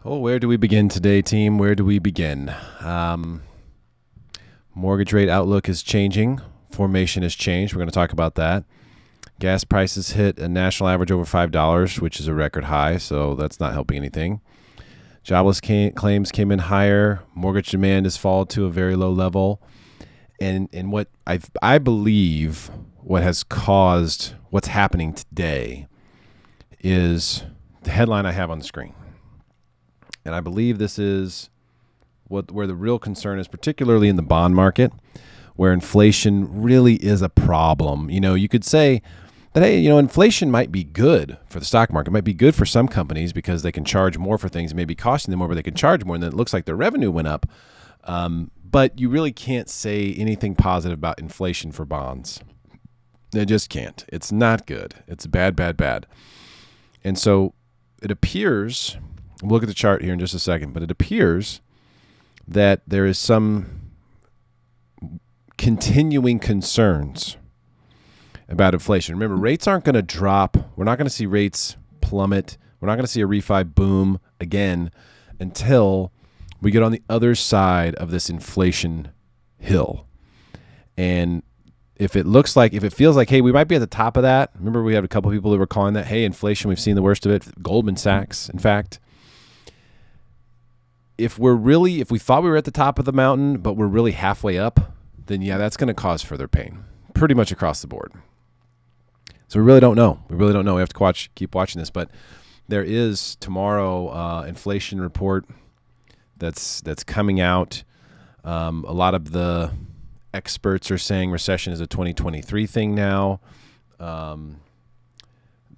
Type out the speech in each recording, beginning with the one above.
Oh, where do we begin today, team? Where do we begin? Mortgage rate outlook is changing. Formation has changed. We're going to talk about that. Gas prices hit a national average over $5, which is a record high, so that's not helping anything. Jobless claims came in higher. Mortgage demand has fallen to a very low level. And what I believe what has caused what's happening today is the headline I have on the screen. And I believe this is where the real concern is, particularly in the bond market, where inflation really is a problem. You know, you could say that, hey, you know, inflation might be good for the stock market, might be good for some companies because they can charge more for things, maybe costing them more, but they can charge more, and then it looks like their revenue went up. But you really can't say anything positive about inflation for bonds. They just can't. It's not good. It's bad, bad, bad. And so it appears, we'll look at the chart here in just a second, but it appears that there is some continuing concerns about inflation. Remember, rates aren't going to drop. We're not going to see rates plummet. We're not going to see a refi boom again until we get on the other side of this inflation hill. And if it feels like, hey, we might be at the top of that. Remember, we had a couple of people that were calling that, hey, inflation, we've seen the worst of it. Goldman Sachs, in fact. If we thought we were at the top of the mountain, but we're really halfway up, then yeah, that's going to cause further pain pretty much across the board. So we really don't know. We have to keep watching this, but there is tomorrow inflation report that's coming out. A lot of the experts are saying recession is a 2023 thing now. The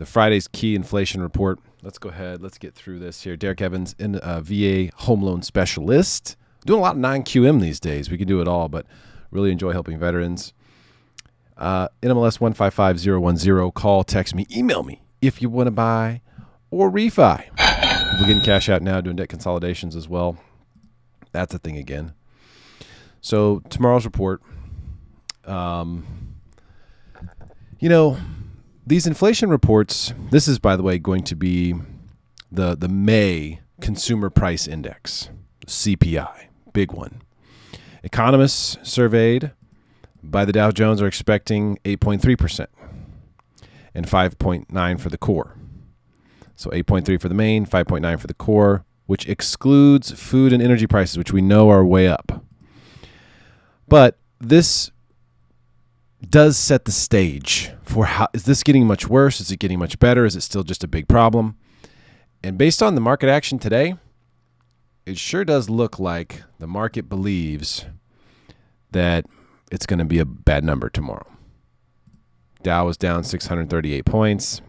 Friday's key inflation report. Let's go ahead. Let's get through this here. Derrick Evans, VA home loan specialist. Doing a lot of non-QM these days. We can do it all, but really enjoy helping veterans. NMLS 155010. Call, text me, email me if you want to buy or refi. We're getting cash out now, doing debt consolidations as well. That's a thing again. So tomorrow's report, these inflation reports, this is, by the way, going to be the May Consumer Price Index, CPI, big one. Economists surveyed by the Dow Jones are expecting 8.3% and 5.9% for the core. So 8.3% for the main, 5.9% for the core, which excludes food and energy prices, which we know are way up. But this does set the stage for how is this getting much worse? Is it getting much better? Is it still just a big problem? And based on the market action today, it sure does look like the market believes that it's going to be a bad number tomorrow. Dow was down 638 points,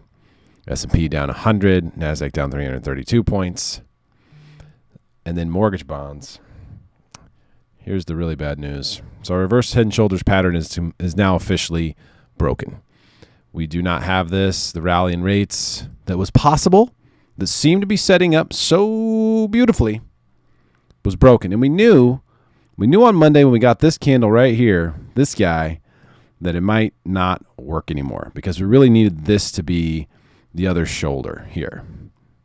S&P down 100, NASDAQ down 332 points. And then mortgage bonds. Here's the really bad news. So our reverse head and shoulders pattern is now officially broken. We do not have this. The rally in rates that was possible, that seemed to be setting up so beautifully, was broken. And we knew on Monday when we got this candle right here, this guy, that it might not work anymore because we really needed this to be the other shoulder here.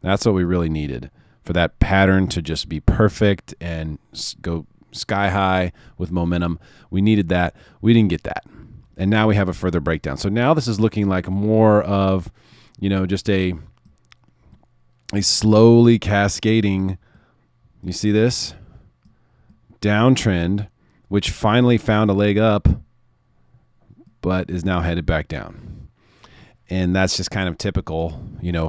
That's what we really needed for that pattern to just be perfect and go sky high with momentum. We needed that. We didn't get that. And now we have a further breakdown. So now this is looking like more of, just a slowly cascading, you see this? Downtrend, which finally found a leg up, but is now headed back down. And that's just kind of typical,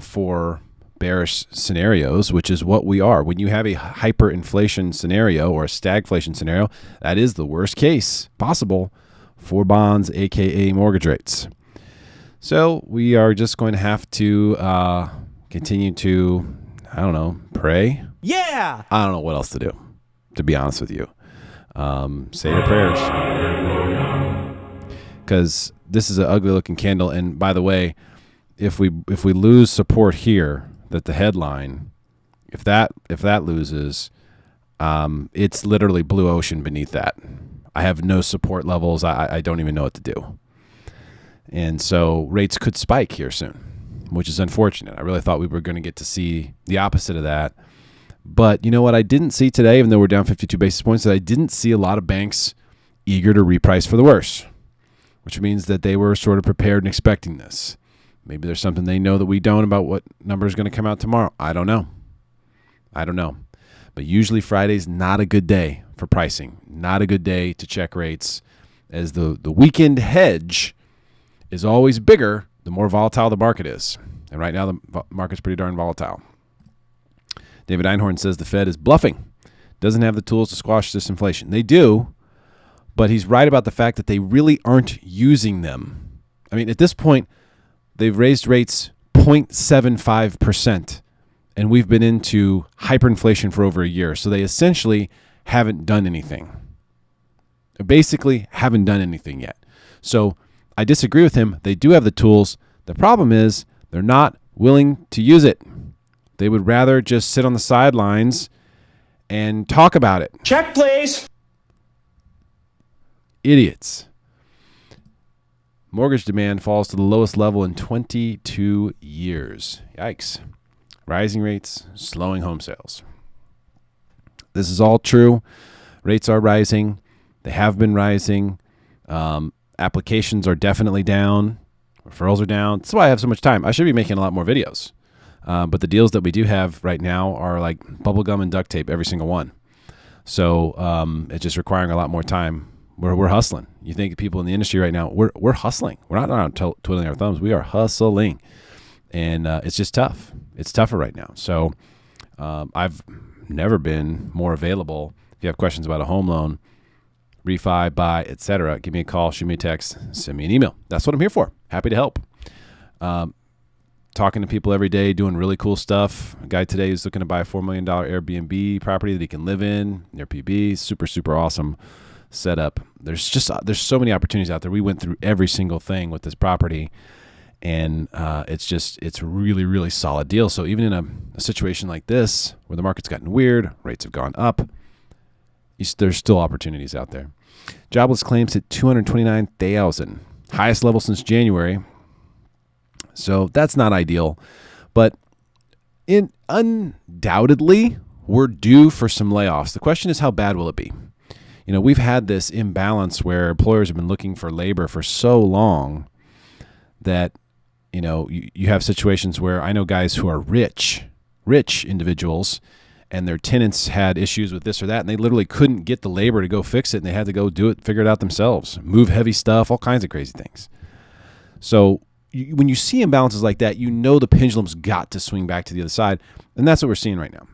for bearish scenarios, which is what we are. When you have a hyperinflation scenario or a stagflation scenario, that is the worst case possible for bonds, aka mortgage rates. So we are just going to have to continue to, pray. Yeah! I don't know what else to do, to be honest with you. Say your prayers. Because this is an ugly looking candle. And by the way, if we lose support here, that the headline, if that loses, it's literally blue ocean beneath that. I have no support levels. I don't even know what to do. And so rates could spike here soon, which is unfortunate. I really thought we were going to get to see the opposite of that. But you know what I didn't see today, even though we're down 52 basis points, that I didn't see a lot of banks eager to reprice for the worst, which means that they were sort of prepared and expecting this. Maybe there's something they know that we don't about what number is going to come out tomorrow. I don't know. But usually Friday's not a good day for pricing, not a good day to check rates, as the weekend hedge is always bigger the more volatile the market is. And right now the market's pretty darn volatile. David Einhorn says the Fed is bluffing, doesn't have the tools to squash this inflation. They do, but he's right about the fact that they really aren't using them. I mean, at this point, they've raised rates 0.75%, and we've been into hyperinflation for over a year. So they essentially haven't done anything. They basically haven't done anything yet. So I disagree with him. They do have the tools. The problem is they're not willing to use it. They would rather just sit on the sidelines and talk about it. Check, please. Idiots. Mortgage demand falls to the lowest level in 22 years. Yikes. Rising rates, slowing home sales. This is all true. Rates are rising. They have been rising. Applications are definitely down. Referrals are down. That's why I have so much time. I should be making a lot more videos. But the deals that we do have right now are like bubblegum and duct tape, every single one. So it's just requiring a lot more time. We're hustling. You think people in the industry right now, we're hustling. We're not around twiddling our thumbs. We are hustling. And it's just tough. It's tougher right now. So I've never been more available. If you have questions about a home loan, refi, buy, etc., give me a call, shoot me a text, send me an email. That's what I'm here for. Happy to help. Talking to people every day, doing really cool stuff. A guy today is looking to buy a $4 million Airbnb property that he can live in near PB. Super, super awesome setup. There's so many opportunities out there. We went through every single thing with this property, and it's really, really solid deal. So even in a situation like this where the market's gotten weird, rates have gone up, there's still opportunities out there. Jobless claims hit 229,000, highest level since January. So that's not ideal, but undoubtedly we're due for some layoffs. The question is, how bad will it be? You know, we've had this imbalance where employers have been looking for labor for so long that, you know, you have situations where I know guys who are rich individuals, and their tenants had issues with this or that, and they literally couldn't get the labor to go fix it, and they had to go do it, figure it out themselves, move heavy stuff, all kinds of crazy things. So when you see imbalances like that, you know the pendulum's got to swing back to the other side, and that's what we're seeing right now.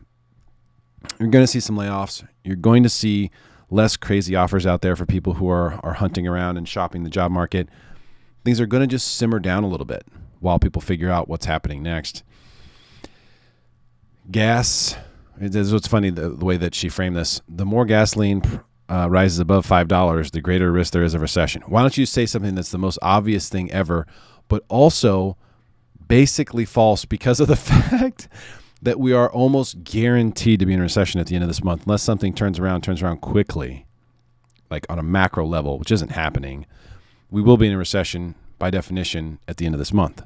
You're going to see some layoffs. You're going to see less crazy offers out there for people who are hunting around and shopping the job market. Things are going to just simmer down a little bit while people figure out what's happening next. Gas, this is what's funny, the way that she framed this. The more gasoline rises above $5, the greater risk there is of recession. Why don't you say something that's the most obvious thing ever, but also basically false because of the fact that we are almost guaranteed to be in a recession at the end of this month, unless something turns around quickly, like on a macro level, which isn't happening. We will be in a recession by definition at the end of this month.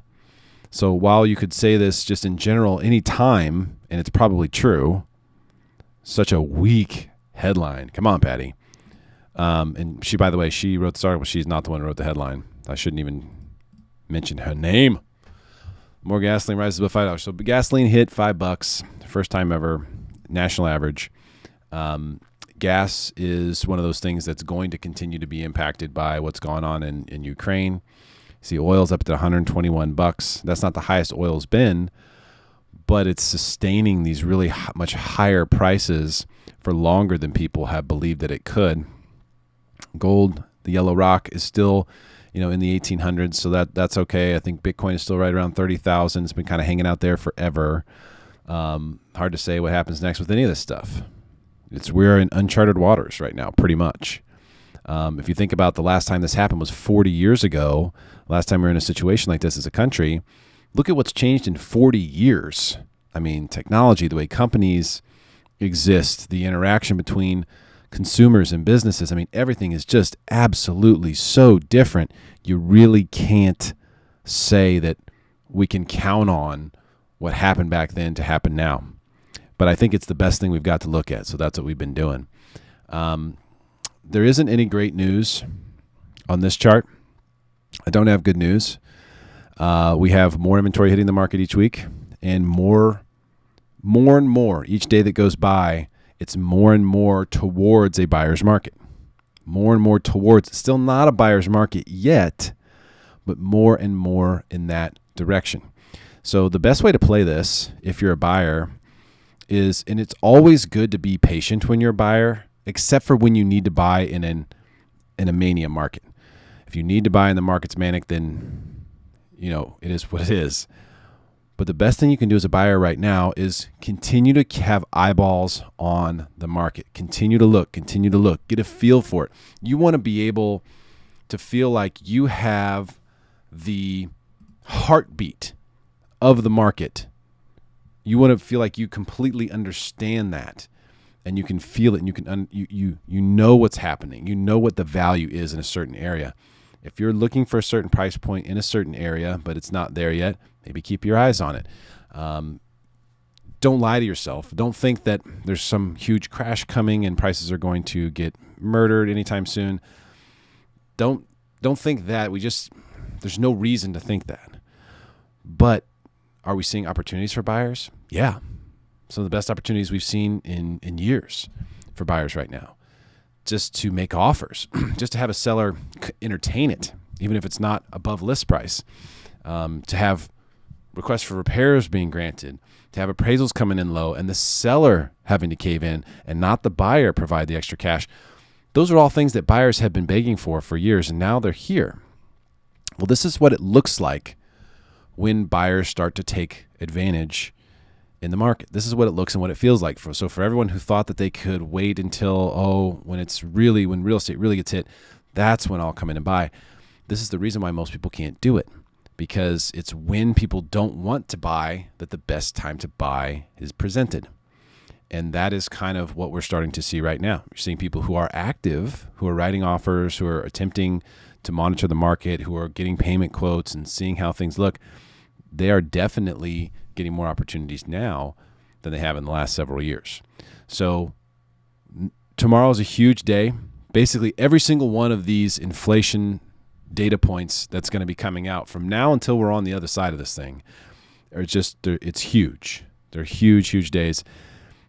So while you could say this just in general any time, and it's probably true, such a weak headline. Come on, Patty. And she, by the way, she wrote this article. She's not the one who wrote the headline. I shouldn't even mention her name. More gasoline rises above $5. So gasoline hit $5, first time ever, national average. Gas is one of those things that's going to continue to be impacted by what's going on in Ukraine. See, oil's up to $121. That's not the highest oil's been, but it's sustaining these really much higher prices for longer than people have believed that it could. Gold, the yellow rock, is still, in the 1800s, so that's okay. I think Bitcoin is still right around 30,000. It's been kind of hanging out there forever. Hard to say what happens next with any of this stuff. We're in uncharted waters right now, pretty much. If you think about the last time this happened was 40 years ago, last time we were in a situation like this as a country, look at what's changed in 40 years. I mean, technology, the way companies exist, the interaction between consumers and businesses. I mean, everything is just absolutely so different. You really can't say that we can count on what happened back then to happen now. but I think it's the best thing we've got to look at. So that's what we've been doing. There isn't any great news on this chart. I don't have good news. We have more inventory hitting the market each week, and more and more each day that goes by, it's more and more towards a buyer's market. More and more towards, still not a buyer's market yet, but more and more in that direction. So the best way to play this, if you're a buyer, is, and it's always good to be patient when you're a buyer, except for when you need to buy in a mania market. If you need to buy and the market's manic, then, you know, it is what it is. But the best thing you can do as a buyer right now is continue to have eyeballs on the market. Continue to look, get a feel for it. You want to be able to feel like you have the heartbeat of the market. You want to feel like you completely understand that, and you can feel it, and you can you know what's happening. You know what the value is in a certain area. If you're looking for a certain price point in a certain area, but it's not there yet, maybe keep your eyes on it. Don't lie to yourself. Don't think that there's some huge crash coming and prices are going to get murdered anytime soon. Don't think that. There's no reason to think that. But are we seeing opportunities for buyers? Yeah. Some of the best opportunities we've seen in years for buyers right now. Just to make offers, just to have a seller entertain it, even if it's not above list price, to have requests for repairs being granted, to have appraisals coming in low, and the seller having to cave in and not the buyer provide the extra cash. Those are all things that buyers have been begging for years, and now they're here. Well, this is what it looks like when buyers start to take advantage in the market. This is what it looks and what it feels like. So for everyone who thought that they could wait until, when real estate really gets hit, that's when I'll come in and buy. This is the reason why most people can't do it, because it's when people don't want to buy that the best time to buy is presented. And that is kind of what we're starting to see right now. You're seeing people who are active, who are writing offers, who are attempting to monitor the market, who are getting payment quotes and seeing how things look. They are definitely getting more opportunities now than they have in the last several years. So tomorrow is a huge day. Basically, every single one of these inflation data points that's going to be coming out from now until we're on the other side of this thing it's huge. They're huge, huge days.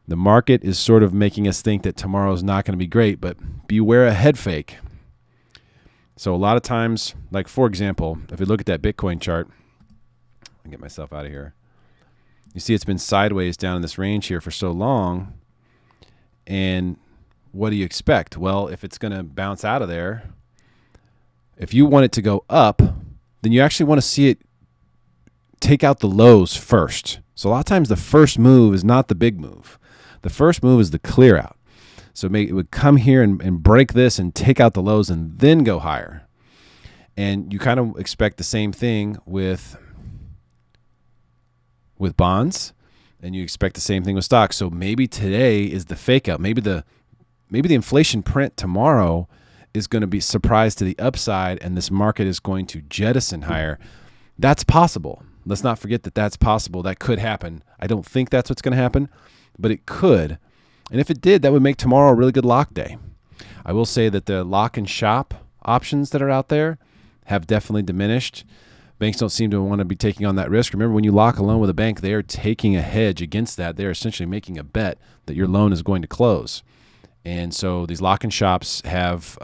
The market is sort of making us think that tomorrow is not going to be great, but beware a head fake. So a lot of times, like for example, if we look at that Bitcoin chart, I'll get myself out of here. You see it's been sideways down in this range here for so long. And what do you expect? Well, if it's going to bounce out of there, if you want it to go up, then you actually want to see it take out the lows first. So a lot of times the first move is not the big move. The first move is the clear out. So it would come here and break this and take out the lows and then go higher. And you kind of expect the same thing with bonds, and you expect the same thing with stocks. So maybe today is the fake out. Maybe the inflation print tomorrow is going to be surprised to the upside, and this market is going to jettison higher. That's possible. Let's not forget that that's possible. That could happen. I don't think that's what's going to happen, but it could. And if it did, that would make tomorrow a really good lock day. I will say that the lock and shop options that are out there have definitely diminished. Banks don't seem to want to be taking on that risk. Remember, when you lock a loan with a bank, they are taking a hedge against that. They're essentially making a bet that your loan is going to close. And so these lock and shops have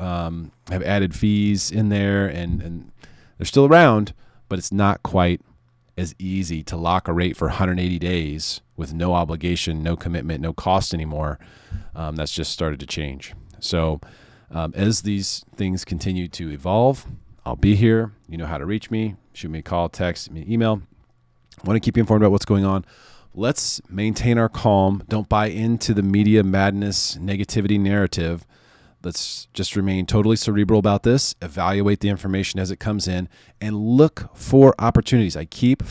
added fees in there, and they're still around, but it's not quite as easy to lock a rate for 180 days with no obligation, no commitment, no cost anymore. That's just started to change. So as these things continue to evolve, I'll be here. You know how to reach me. Shoot me a call, text me, email. I want to keep you informed about what's going on. Let's maintain our calm. Don't buy into the media madness, negativity narrative. Let's just remain totally cerebral about this, evaluate the information as it comes in, and look for opportunities. I keep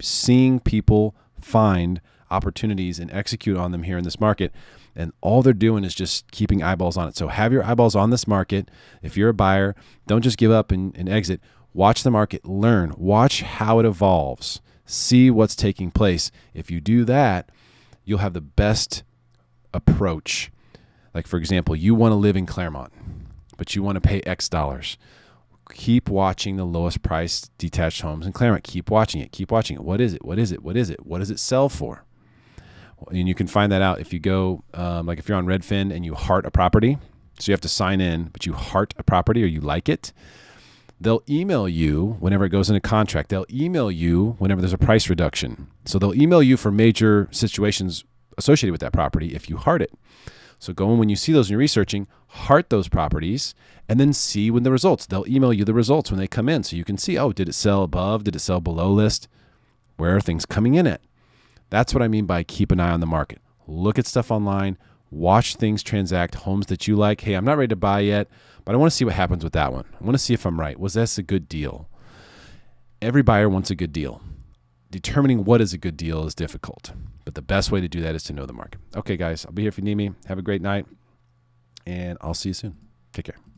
seeing people find opportunities and execute on them here in this market. And all they're doing is just keeping eyeballs on it. So have your eyeballs on this market. If you're a buyer, don't just give up and exit. Watch the market, learn, watch how it evolves, see what's taking place. If you do that, you'll have the best approach. Like, for example, you want to live in Claremont, but you want to pay X dollars. Keep watching the lowest priced detached homes in Claremont. Keep watching it. Keep watching it. What is it? What is it? What is it? What does it sell for? And you can find that out if you go, like if you're on Redfin and you heart a property. So you have to sign in, but you heart a property or you like it. They'll email you whenever it goes into contract. They'll email you whenever there's a price reduction. So they'll email you for major situations associated with that property if you heart it. So go in when you see those and you're researching, heart those properties, and then see when the results. They'll email you the results when they come in so you can see, oh, did it sell above? Did it sell below list? Where are things coming in at? That's what I mean by keep an eye on the market. Look at stuff online. Watch things transact, homes that you like. Hey, I'm not ready to buy yet, but I want to see what happens with that one. I want to see if I'm right. Was this a good deal? Every buyer wants a good deal. Determining what is a good deal is difficult, but the best way to do that is to know the market. Okay, guys, I'll be here if you need me. Have a great night, and I'll see you soon. Take care.